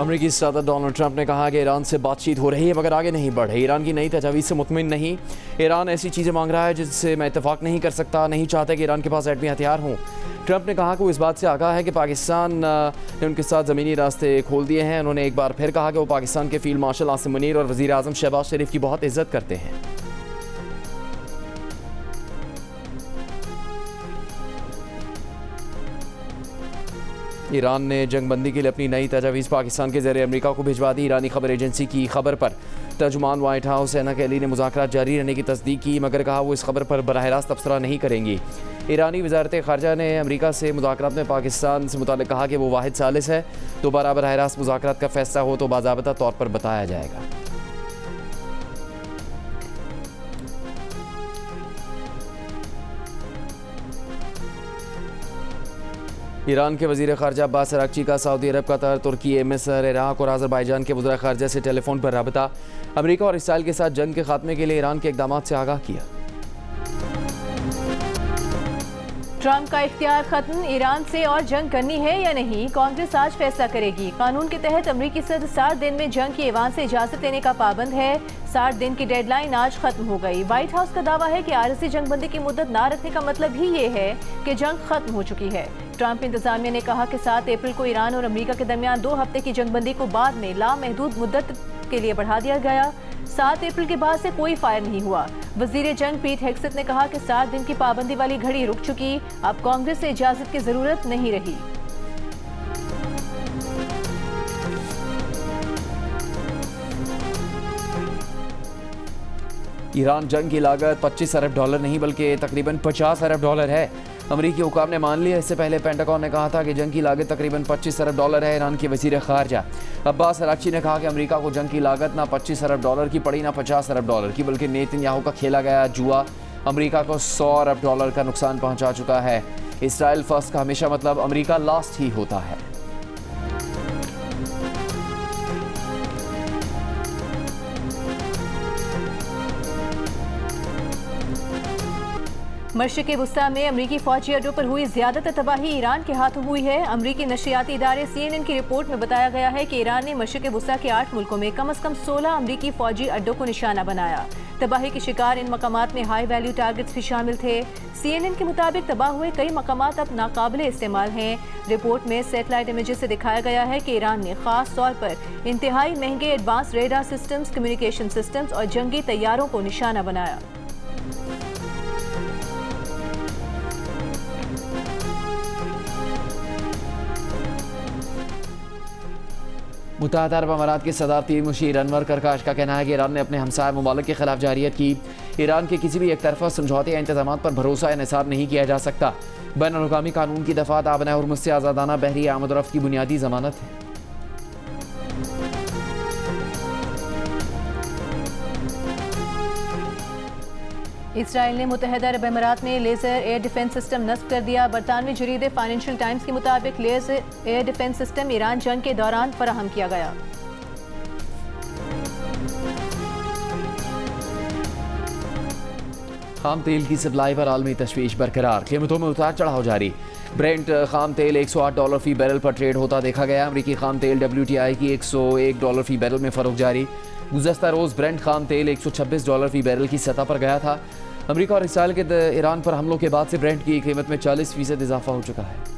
अमेरिकी सदर Donald Trump ने कहा कि ईरान से बातचीत हो रही है मगर आगे नहीं बढ़ रही। ईरान की नई तजवीज़ से मुतमिन नहीं। ईरान ऐसी चीज़ें मांग रहा है जिससे मैं इत्तेफाक नहीं कर सकता, नहीं चाहता कि ईरान के पास एटमी हथियार हों। ट्रंप ने कहा कि वो इस बात से आगाह है कि पाकिस्तान ने उनके साथ ज़मीनी रास्ते खोल दिए हैं। उन्होंने एक बार फिर कहा कि वो पाकिस्तान के फील्ड मार्शल आसिम मुनीर और वज़ीर आज़म शहबाज शरीफ की बहुत इज्जत करते हैं। ईरान ने जंगबंदी के लिए अपनी नई तजवीज़ पाकिस्तान के ज़रिए अमेरिका को भिजवा दी। ईरानी खबर एजेंसी की खबर पर तर्जुमान व्हाइट हाउस एना कैली ने मुज़ाकरात जारी रहने की तस्दीक की मगर कहा वो इस खबर पर बराह रास्त तबसरा नहीं करेंगी। ईरानी वजारत ख़ारजा ने अमेरिका से मुज़ाकरात में पाकिस्तान से मुताल्लिक़ कहा कि वो वाहिद सालिस है। दोबारा बराह रास्त मुज़ाकरात का फैसला हो तो बाज़ाबता तौर पर बताया जाएगा। ईरान के वज़ीर ख़ारजा अब्बास अराग़ची का सऊदी अरब, कतर, तुर्की, मिस्र, इराक़ और अज़रबैजान के वज़ीर ख़ारजा से टेलीफोन पर रबता। अमेरिका और इसराइल के साथ जंग के खात्मे के लिए ईरान के इक़दामात से आगाह किया। ट्रंप का इख्तियार खत्म, ईरान से और जंग करनी है या नहीं, कांग्रेस आज फैसला करेगी। कानून के तहत अमरीकी सदर 60 दिन में जंग की ऐवान से इजाजत लेने का पाबंद है। 60 दिन की डेडलाइन आज खत्म हो गई। व्हाइट हाउस का दावा है कि आरज़ी जंगबंदी की मुद्दत ना रखने का मतलब ही ये है कि जंग खत्म हो चुकी है। ट्रंप इंतजामिया ने कहा कि 7 अप्रैल को ईरान और अमेरिका के दरमियान 2 हफ्ते की जंगबंदी को बाद में लामहदूद मुद्दत के लिए बढ़ा दिया गया। 7 अप्रैल के बाद से कोई फायर नहीं हुआ। वजीर जंग पीट हेग्सेथ ने कहा कि 60 दिन की पाबंदी वाली घड़ी रुक चुकी, अब कांग्रेस से इजाजत की जरूरत नहीं रही। ईरान जंग की लागत $25 अरब नहीं बल्कि तकरीबन $50 अरब है। अमरीकी हुकाम ने मान लिया। इससे पहले पेंटागन ने कहा था कि जंग की लागत तकरीबन $25 अरब है। ईरान के वज़ीर ख़ारजा अब्बास अराग़ची ने कहा कि अमरीका को जंग की लागत ना $25 अरब की पड़ी ना $50 अरब की, बल्कि नेतन्याहू का खेला गया जुआ अमरीका को $100 अरब का नुकसान पहुंचा चुका है। इसराइल फर्स्ट का हमेशा मतलब अमरीका लास्ट ही होता है। मशरिक़ वुस्ता में अमरीकी फौजी अड्डों पर हुई ज़्यादातर तबाही ईरान के हाथों हुई है। अमरीकी नशरियाती इदारे CNN की रिपोर्ट में बताया गया है कि ईरान ने मशरिक़ वुस्ता के 8 मुल्कों में कम से कम 16 अमरीकी फौजी अड्डों को निशाना बनाया। तबाही के शिकार इन मकामात में हाई वैल्यू टारगेट्स भी शामिल थे। CNN के मुताबिक तबाह हुए कई मकामात अब नाकाबिले इस्तेमाल हैं। रिपोर्ट में सैटेलाइट इमेजेस से दिखाया गया है कि ईरान ने खास तौर पर इंतहाई महंगे advance radar systems, communication systems और जंगी तैयारों को निशाना बनाया। मुत्तहदा अरब अमारात के सदर तीर मुशीर अनवर करकाश का कहना है कि ईरान ने अपने हमसाय ममालिक के खिलाफ जारियत की। ईरान के किसी भी एक तरफा समझौते या इंतजाम पर भरोसा या निसार नहीं किया जा सकता। बैनुल-अक़वामी कानून की दफ़ात आबना और मुझसे आज़ादाना बहरी आमद-ओ-रफ़्त की बुनियादी ज़मानत है। इसराइल ने मुत्तहदा अरब अमारात में लेज़र एयर डिफेंस सिस्टम नस्ब कर दिया। बरतानवी जरीदे फाइनेंशियल टाइम्स के मुताबिक laser air defence system Iran जंग के दौरान फराहम किया गया। खाम तेल की सप्लाई पर आलमी तशवीश बरकरार, कीमतों में उतार चढ़ाव जारी। ब्रेंट खाम तेल $108 फी बैरल पर ट्रेड होता देखा गया। अमरीकी खाम तेल WTI की $101 फी बैरल में फ़रोख्त जारी। गुज़श्ता रोज़ ब्रेंट खाम तेल $126 फी बैरल की सतह पर गया था। अमरीका और इसराइल के ईरान पर हमलों के बाद से ब्रेंट की कीमत में 40% इजाफा हो चुका है।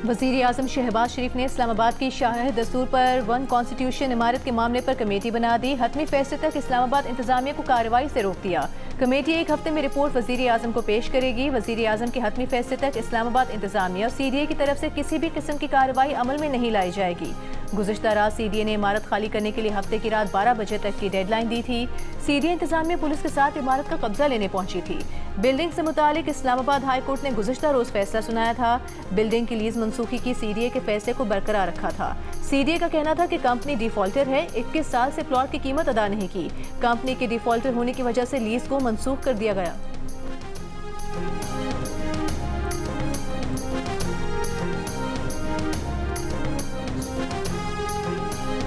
वज़ीर आज़म शहबाज शरीफ ने इस्लामाबाद की शाह दस्तूर पर 1 कॉन्स्टिट्यूशन इमारत के मामले पर कमेटी बना दी। हतमी फैसले तक इस्लामाबाद इंतजामिया को कार्रवाई से रोक दिया। कमेटी 1 हफ्ते में रिपोर्ट वज़ीर आज़म को पेश करेगी। वज़ीर आज़म के हतमी फैसले तक इस्लामाबाद इंतजामिया और CDA की तरफ से किसी भी किस्म की कार्रवाई अमल में नहीं लाई जाएगी। गुज़श्ता रात CDA ने इमारत खाली करने के लिए हफ्ते की रात 12 बजे तक की डेडलाइन दी थी। CDA इंतजामिया पुलिस के साथ इमारत का कब्जा लेने पहुंची थी। बिल्डिंग से मुतालिक इस्लामाबाद हाई कोर्ट ने गुज़श्ता रोज फैसला सुनाया था। बिल्डिंग की लीज मनसूखी की CDA के फैसले को बरकरार रखा था। CDA का कहना था कि कंपनी डिफॉल्टर है, 21 साल से प्लॉट की कीमत अदा नहीं की। कंपनी के डिफॉल्टर होने की वजह से लीज को मनसूख कर दिया गया।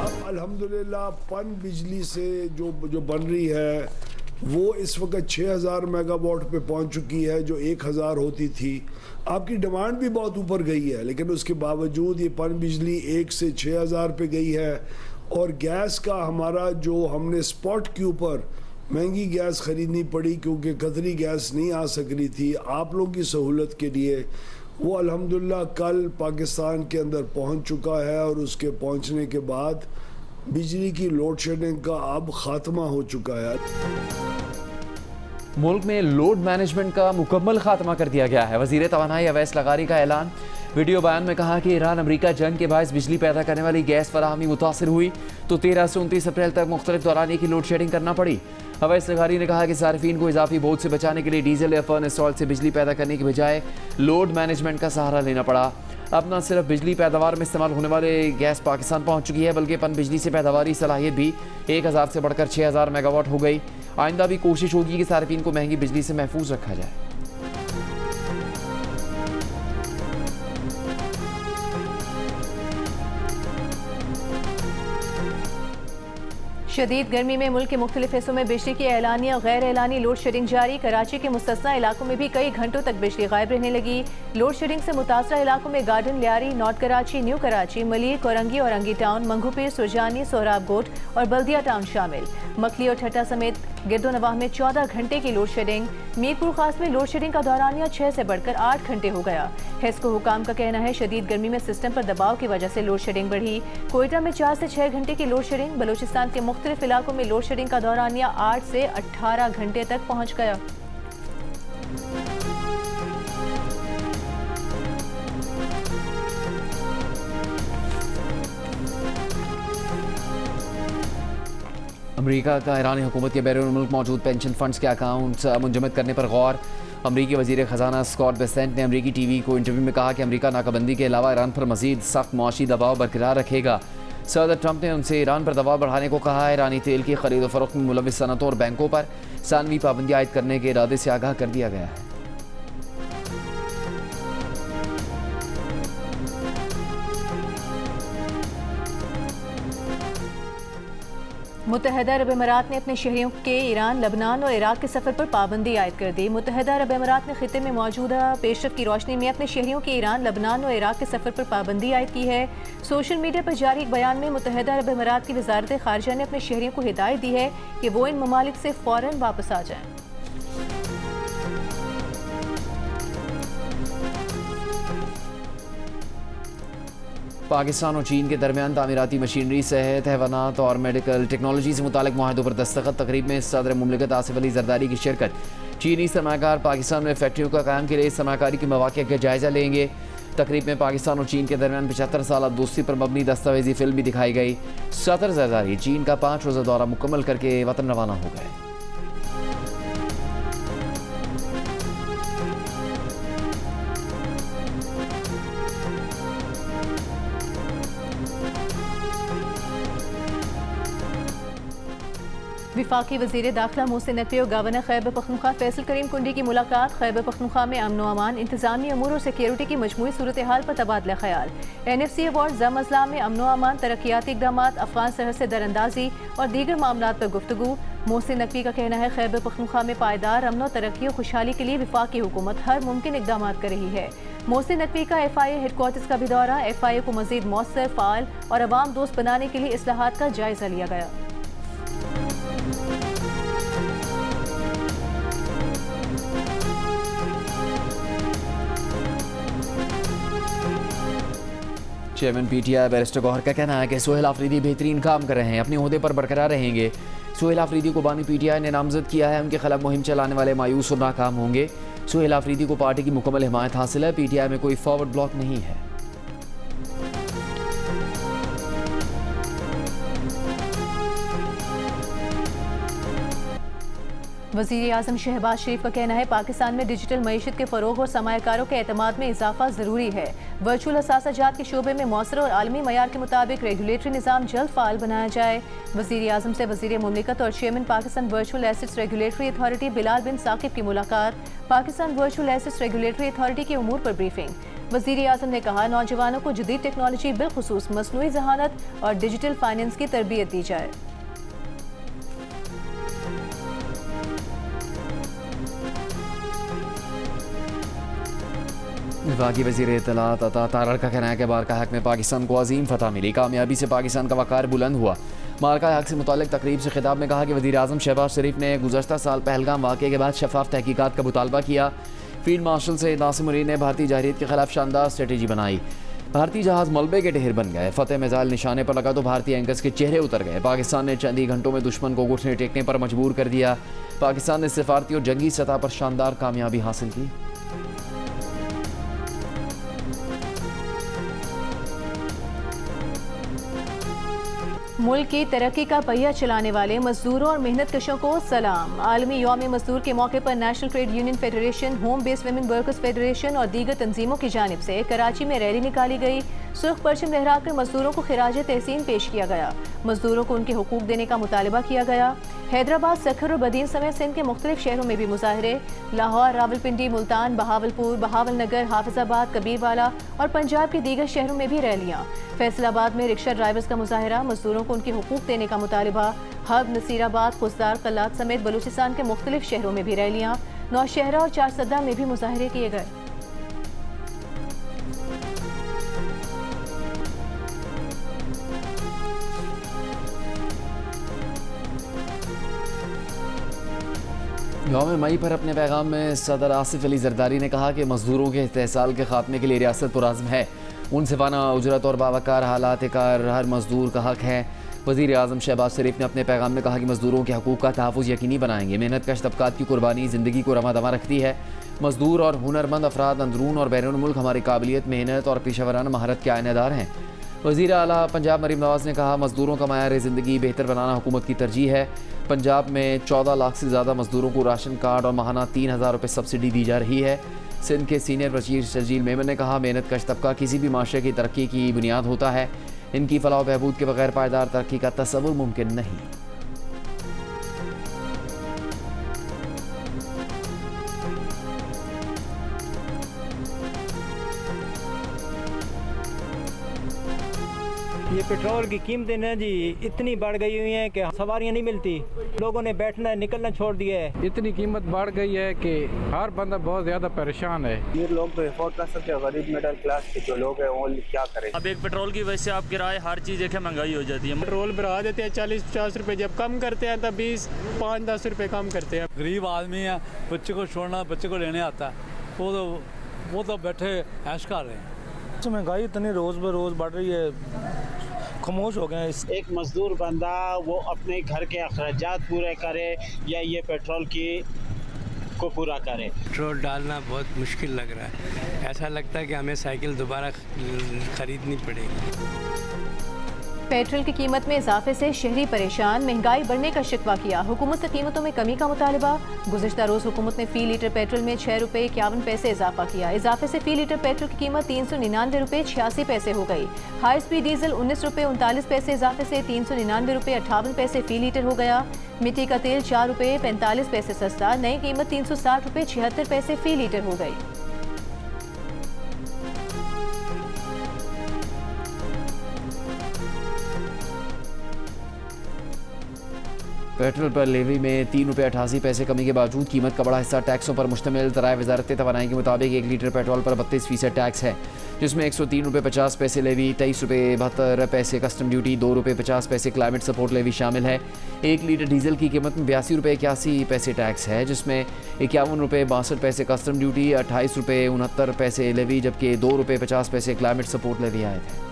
अब अल्हम्दुलिल्लाह पन बिजली से जो बन रही है वो इस वक्त 6000 मेगावाट पे पहुंच चुकी है, जो 1000 होती थी। आपकी डिमांड भी बहुत ऊपर गई है, लेकिन उसके बावजूद ये पन बिजली 1 से 6000 पे गई है। और गैस का हमारा जो हमने स्पॉट के ऊपर महंगी गैस ख़रीदनी पड़ी क्योंकि कतरी गैस नहीं आ सक रही थी आप लोगों की सहूलत के लिए, वो अल्हम्दुलिल्लाह कल पाकिस्तान के अंदर पहुंच चुका है। और उसके पहुंचने के बाद बिजली की लोड शेडिंग का अब ख़ात्मा हो चुका है। मुल्क में लोड मैनेजमेंट का मुकम्मल खात्मा कर दिया गया है। वज़ीर तवानाई अवैस लगारी का ऐलान। वीडियो बयान में कहा कि ईरान अमरीका जंग के बायस बिजली पैदा करने वाली गैस फराहमी मुतासर हुई तो 13 से 29 अप्रैल तक मुख्तलिफ दौरानिए की लोड शेडिंग करना पड़ी। अवैस लगारी ने कहा कि सार्फिन को इजाफी बोझ से बचाने के लिए डीजल या फर्नेस सॉल्ट से बिजली पैदा करने की बजाय लोड मैनेजमेंट का सहारा लेना पड़ा। अब न सिर्फ बिजली पैदावार में इस्तेमाल होने वाले गैस पाकिस्तान पहुंच चुकी है, बल्कि पन बिजली से पैदावारी सलाहियत भी 1000 से बढ़कर 6000 मेगावाट हो गई। आइंदा भी कोशिश होगी कि सार्फिन को महंगी बिजली से महफूज रखा जाए। शदीद गर्मी में मुल्क के मुख्तलिफ हिस्सों में बिजली की एलानी और गैर एलानी लोड शेडिंग जारी। कराची के मुस्तस्ना इलाकों में भी कई घंटों तक बिजली गायब रहने लगी। लोड शेडिंग से मुतासरा इलाकों में garden Lyari, north Karachi, new Karachi, Malir, Korangi और अंगी टाउन, मंगूपीर, सुरजानी, सोहराब गोट और बल्दिया टाउन शामिल। मकली और ठट्टा समेत गिरदोनवाह में 14 घंटे की लोड शेडिंग। मीरपुर खास में लोड शेडिंग का दौरानिया 6 से बढ़कर 8 घंटे हो गया। हेस्को हुकाम का कहना है शदीद गर्मी में सिस्टम पर दबाव की वजह से लोड शेडिंग बढ़ी। कोयटा में 4 से 6 घंटे की लोड शेडिंग। बलूचिस्तान के मुख्तलिफ इलाकों में लोड शेडिंग का दौरानिया 8 से 18 घंटे तक पहुँच गया। अमरीका का ईरानी हुकूमत के बैरून मुल्क मौजूद पेंशन फंड्स के अकाउंट्स मुंजमद करने पर गौर। अमरीकी वज़ीर ख़जाना स्कॉट बेसेंट ने अमरीकी टीवी को इंटरव्यू में कहा कि अमरीका नाकाबंदी के अलावा ईरान पर मज़ीद सख्त मुआशी दबाव बरकरार रखेगा। सदर ट्रंप ने उनसे ईरान पर दबाव बढ़ाने को कहा है। ईरानी तेल की खरीद व फरोख्त में मुलविस सनतों और बैंकों पर सानवी पाबंदी आयद करने के इरादे से आगाह कर दिया गया है। मुत्तहदा अरब अमीरात ने अपने शहरियों के ईरान, लबनान और इराक के सफ़र पर पाबंदी आयद कर दी। मुत्तहदा अरब अमीरात ने खित्ते में मौजूदा पेशरफ की रोशनी में अपने शहरियों के ईरान, लबनान और इराक के सफ़र पर पाबंदी आयद की है। सोशल मीडिया पर जारी एक बयान में मुत्तहदा अरब अमीरात की वजारत खारजा ने अपने शहरियों को हिदायत दी है कि वो इन ममालिक से फ़ौरन वापस आ जाएँ। पाकिस्तान और चीन के दरमियान तामीराती मशीनरी, सेहत, हैवानात और मेडिकल टेक्नोलॉजी से मुतालिक मुआहदों पर दस्तखत। तकरीब में सदर मुमलिकत आसिफ अली जरदारी की शिरकत। चीनी सरमाकार पाकिस्तान में फैक्ट्रियों का कायम के लिए सरमाकारी के मौक़े का जायज़ा लेंगे। तकरीब में पाकिस्तान और चीन के दरमियान 75 साल दोस्ती पर मबनी दस्तावेजी फिल्म भी दिखाई गई। सदर जरदारी चीन का 5 रोज़ा दौरा मुकम्मल करके वतन रवाना हो गए। विफाकी वज़ीर दाखिला मोहसिन नकवी और गवर्नर खैबर पख्तूनख्वा फैसल करीम कुंडी की मुलाकात। खैबर पख्तूनख्वा में अमन व अमान, इंतजामी अमूर और सिक्योरिटी की मजमूई सूरत हाल पर तबादला ख्याल। NFC अवार्ड ज़म अज़ला में अमन व अमान, तरक्याती इक़दाम, अफगान सरहद से दरअंदाजी और दीगर मामलात पर गुफ्तगू। मोहसिन नकवी का कहना है खैबर पख्तूनख्वा में पायदार अमन, तरक्की और खुशहाली के लिए विफाकी हुकूमत हर मुमकिन इक़दाम कर रही है। मोहसिन नकवी का FIA हेडक्वार्टर्स का भी दौरा। FIA को मज़ीद मौसर, फ़ाल और अवाम दोस्त बनाने के लिए इस्लाहात का जायज़ा लिया गया। चेयरमैन PTI बैरिस्टर गौहर का कहना है कि सोहेल आफरीदी बेहतरीन काम कर रहे हैं, अपने ओहदे पर बरकरार रहेंगे। सोहेल आफरीदी को बानी PTI ने नामजद किया है। उनके खिलाफ मुहिम चलाने वाले मायूस और नाकाम होंगे। सोहेल आफरीदी को पार्टी की मुकम्मल हिमायत हासिल है। PTI में कोई फॉरवर्ड ब्लॉक नहीं है। वज़ीर आज़म शहबाज शरीफ का कहना है पाकिस्तान में डिजिटल मईशत के फ़रोग़ और सरमायाकारों के एतमाद में इजाफा ज़रूरी है। वर्चुअल असासाजात के शोबे में मौसर और आलमी मयार के मुताबिक रेगुलेटरी निज़ाम जल्द फ़ाल बनाया जाए। वज़ीर आज़म से वज़ीर मुमलिकत और chairman Pakistan virtual assets regulatory authority Bilal Bin Saqib की मुलाकात। Pakistan virtual assets regulatory authority के उमूर पर ब्रीफिंग। वज़ीर आज़म ने कहा नौजवानों को जदीद टेक्नोलॉजी बिलखुसूस मसनूई ज़हानत और डिजिटल फाइनेंस की तरबियत दी जाए। वफाकी वज़ीर इत्तलात अता तारड़ का कहना है कि मार्का हक में पाकिस्तान को अजीम फतह मिली। कामयाबी से पाकिस्तान का वक़ार बुलंद हुआ। मार्का हक से मुतालिक तकरीब से खिताब में कहा कि वज़ीर आज़म शहबाज शरीफ ने गुज़श्ता साल पहलगाम वाक़े के बाद शफाफ तहकीकात का मुतालबा किया। फील्ड मार्शल से नासिम मुरीद ने भारतीय जारहियत के खिलाफ शानदार स्ट्रेटेजी बनाई। भारतीय जहाज़ मलबे के ढेर बन गए। फतेह मिसाइल निशाने पर लगा तो भारतीय एंकर्स के चेहरे उतर गए। पाकिस्तान ने चंद ही घंटों में दुश्मन को घुटने टेकने पर मजबूर कर दिया। पाकिस्तान ने सिफारती और जंगी सतह पर शानदार कामयाबी हासिल की। मुल्क की तरक्की का पहिया चलाने वाले मजदूरों और मेहनत कशों को सलाम। आलमी यौम मजदूर के मौके पर national trade union federation, home based women workers federation और दीगर तंजीमों की जानिब से कराची में रैली निकाली गई। सुर्ख परचम लहराकर मजदूरों को खिराज तहसीन पेश किया गया। मजदूरों को उनके हुकूक देने का मुतालबा किया गया। हैदराबाद, सखर और बदीन समेत सिंध के मुख्तलिफ शहरों में भी मुजाहरे। लाहौर, रावलपिंडी, मुल्तान, बहावलपुर, बहावलनगर, हाफिजाबाद, कबीरवाला और पंजाब के दीगर शहरों में भी रैलियाँ। फैसलाबाद में रिक्शा ड्राइवर्स का मुजाहरा, मजदूरों को उनके हुकूक देने का मुतालबा। हब, नसीराबाद, खुसदार, कल्लात समेत बलूचिस्तान के मुख्तलिफ शहरों में भी रैलियाँ। नौशहरा और चारसदा में भी मुजाहरे किए गए। यौम मई पर अपने पैगाम में सदर आसिफ अली जरदारी ने कहा कि मजदूरों के इस्तेहसाल के खात्मे के लिए रियासत पुरज़्म है। मुनसिफाना उजरत और बावकार हालात कार हर मजदूर का हक है। वज़ीर आज़म शहबाज शरीफ ने अपने पैगाम में कहा कि मजदूरों के हकूक़ का तहफ़्फ़ुज़ यकीनी बनाएंगे। मेहनत कश तबक़ात की कुर्बानी ज़िंदगी को रमा दमा रखती है। मजदूर और हुनरमंद अफराद अंदरून और बैरून मुल्क हमारी काबिलियत, मेहनत और पेशेवराना महारत के आइनेदार हैं। वज़ीर आला पंजाब मरीम नवाज़ ने कहा, मजदूरों का मयार ज़िंदगी बेहतर बनाना हुकूमत की तरजीह है। पंजाब में 14 लाख से ज़्यादा मजदूरों को राशन कार्ड और माहाना 3000 रुपये सब्सिडी दी जा रही है। सिंध के सीनियर वज़ीर शर्जील मेमन ने कहा, मेहनत कश तबका किसी भी माशरे की तरक्की की बुनियाद होता है। इनकी फलाह बहबूद के बगैर पायदार तरक्की का तसव्वुर मुमकिन नहीं। ये पेट्रोल की कीमतें ना जी इतनी बढ़ गई हुई हैं कि सवारियां नहीं मिलती। लोगों ने बैठना निकलना छोड़ दिया है। इतनी कीमत बढ़ गई है कि हर बंदा बहुत ज़्यादा परेशान है। ये लोग तो अफोर्ड कर सकते हैं, गरीब मिडिल क्लास के जो लोग हैं वो क्या करें। अब एक पेट्रोल की वजह से आप किराए हर चीज़ एक महंगाई हो जाती है। पेट्रोल बढ़ा देते हैं 40-50 रुपए, जब कम करते हैं तब 20-5-10 रुपए कम करते हैं। गरीब आदमी है, बच्चे को छोड़ना, बच्चे को लेने आता है, वो तो बैठे ऐश कर रहे हैं। तो महंगाई इतनी रोज़ ब रोज़ बढ़ रही है, खामोश हो गए। एक मजदूर बंदा वो अपने घर के अखराजात पूरे करे या ये पेट्रोल की को पूरा करे। पेट्रोल डालना बहुत मुश्किल लग रहा है। ऐसा लगता है कि हमें साइकिल दोबारा खरीदनी पड़ेगी। पेट्रोल की कीमत में इजाफे से शहरी परेशान, महंगाई बढ़ने का शिकवा किया। हुकूमत से कीमतों में कमी का मुतालबा। गुज़िश्ता रोज़ हुकूमत ने फ़ी लीटर पेट्रोल में 6 रुपये 51 पैसे इजाफा किया। इजाफे से फ़ी लीटर पेट्रोल की कीमत 399 रुपये 86 पैसे हो गई। हाई स्पीड डीजल 19 रुपये 39 पैसे इजाफे से 399 रुपये 58 पैसे फ़ी लीटर हो गया। मिट्टी का तेल 4 रुपये 45 पैसे सस्ता, नई कीमत 360 रुपये 76 पैसे फ़ी लीटर हो गई। पेट्रोल पर लेवी में 3 रुपये 88 पैसे कमी के बावजूद कीमत का बड़ा हिस्सा टैक्सों पर मुश्तमिल। ज़राए वज़ारत तवानाई के मुताबिक 1 लीटर पेट्रोल पर 32% टैक्स है, जिसमें 103 रुपये 50 पैसे लेवी, 23 रुपये 72 पैसे कस्टम ड्यूटी, 2 रुपये 50 पैसे क्लाइमेट सपोर्ट लेवी शामिल है। 1 लीटर डीजल की कीमत में 82 रुपये 81 पैसे टैक्स है, जिसमें 51 रुपये 62 पैसे कस्टम ड्यूटी, 28 रुपये 69 पैसे लेवी, जबकि 2 रुपये 50 पैसे क्लाइमेट सपोर्ट लेवी आए थे।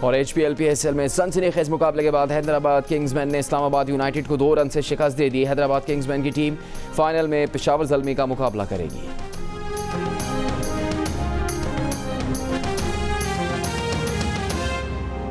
और HPL PSL में सनसनीखेज मुकाबले के बाद हैदराबाद किंग्समैन ने इस्लामाबाद यूनाइटेड को 2 रन से शिकस्त दे दी। हैदराबाद किंग्समैन की टीम फाइनल में पेशावर ज़ल्मी का मुकाबला करेगी।